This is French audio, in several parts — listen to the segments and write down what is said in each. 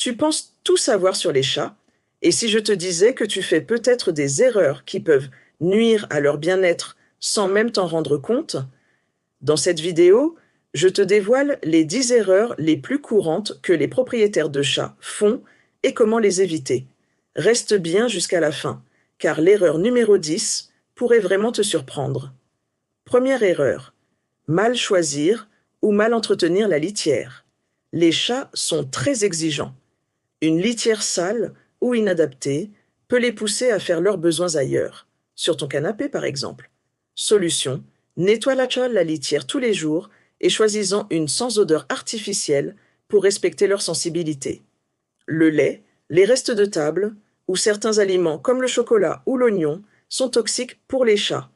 Tu penses tout savoir sur les chats, et si je te disais que tu fais peut-être des erreurs qui peuvent nuire à leur bien-être sans même t'en rendre compte? Dans cette vidéo, je te dévoile les 10 erreurs les plus courantes que les propriétaires de chats font et comment les éviter. Reste bien jusqu'à la fin, car l'erreur numéro 10 pourrait vraiment te surprendre. Première erreur, mal choisir ou mal entretenir la litière. Les chats sont très exigeants. Une litière sale ou inadaptée peut les pousser à faire leurs besoins ailleurs, sur ton canapé par exemple. Solution, nettoie la litière tous les jours et choisis-en une sans odeur artificielle pour respecter leur sensibilité. Le lait, les restes de table ou certains aliments comme le chocolat ou l'oignon sont toxiques pour les chats.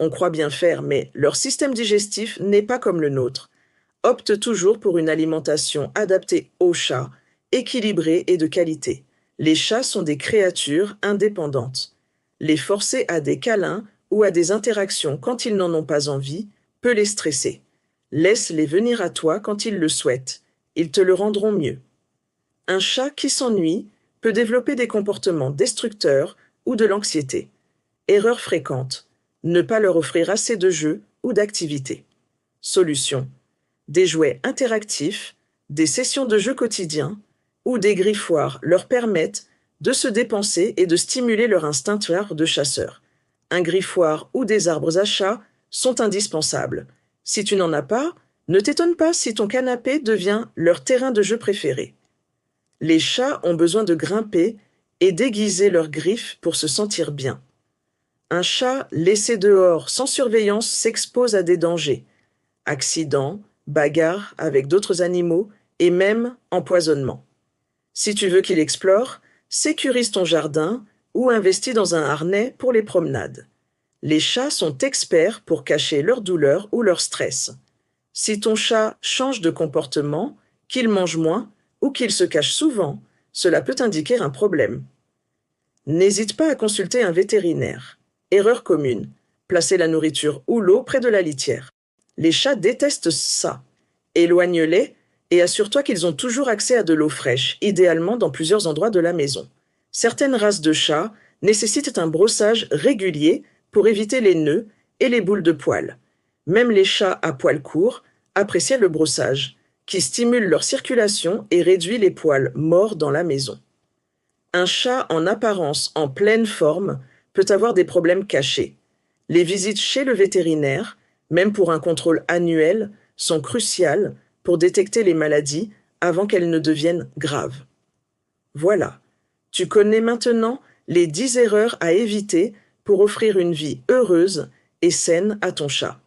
On croit bien faire, mais leur système digestif n'est pas comme le nôtre. Opte toujours pour une alimentation adaptée aux chats, équilibrée et de qualité. Les chats sont des créatures indépendantes. Les forcer à des câlins ou à des interactions quand ils n'en ont pas envie peut les stresser. Laisse-les venir à toi quand ils le souhaitent. Ils te le rendront mieux. Un chat qui s'ennuie peut développer des comportements destructeurs ou de l'anxiété. Erreur fréquente, ne pas leur offrir assez de jeux ou d'activités. Solution, des jouets interactifs, des sessions de jeux quotidiens ou des griffoirs leur permettent de se dépenser et de stimuler leur instinct de chasseur. Un griffoir ou des arbres à chat sont indispensables. Si tu n'en as pas, ne t'étonne pas si ton canapé devient leur terrain de jeu préféré. Les chats ont besoin de grimper et d'aiguiser leurs griffes pour se sentir bien. Un chat laissé dehors sans surveillance s'expose à des dangers. Accidents, bagarres avec d'autres animaux et même empoisonnement. Si tu veux qu'il explore, sécurise ton jardin ou investis dans un harnais pour les promenades. Les chats sont experts pour cacher leur douleur ou leur stress. Si ton chat change de comportement, qu'il mange moins ou qu'il se cache souvent, cela peut indiquer un problème. N'hésite pas à consulter un vétérinaire. Erreur commune, placer la nourriture ou l'eau près de la litière. Les chats détestent ça. Éloigne-les et assure-toi qu'ils ont toujours accès à de l'eau fraîche, idéalement dans plusieurs endroits de la maison. Certaines races de chats nécessitent un brossage régulier pour éviter les nœuds et les boules de poils. Même les chats à poils courts apprécient le brossage, qui stimule leur circulation et réduit les poils morts dans la maison. Un chat en apparence en pleine forme peut avoir des problèmes cachés. Les visites chez le vétérinaire, même pour un contrôle annuel, sont cruciales pour détecter les maladies avant qu'elles ne deviennent graves. Voilà, tu connais maintenant les 10 erreurs à éviter pour offrir une vie heureuse et saine à ton chat.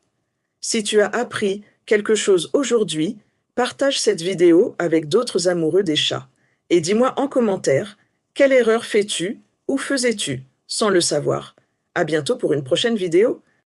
Si tu as appris quelque chose aujourd'hui, partage cette vidéo avec d'autres amoureux des chats et dis-moi en commentaire quelle erreur fais-tu ou faisais-tu sans le savoir. À bientôt pour une prochaine vidéo.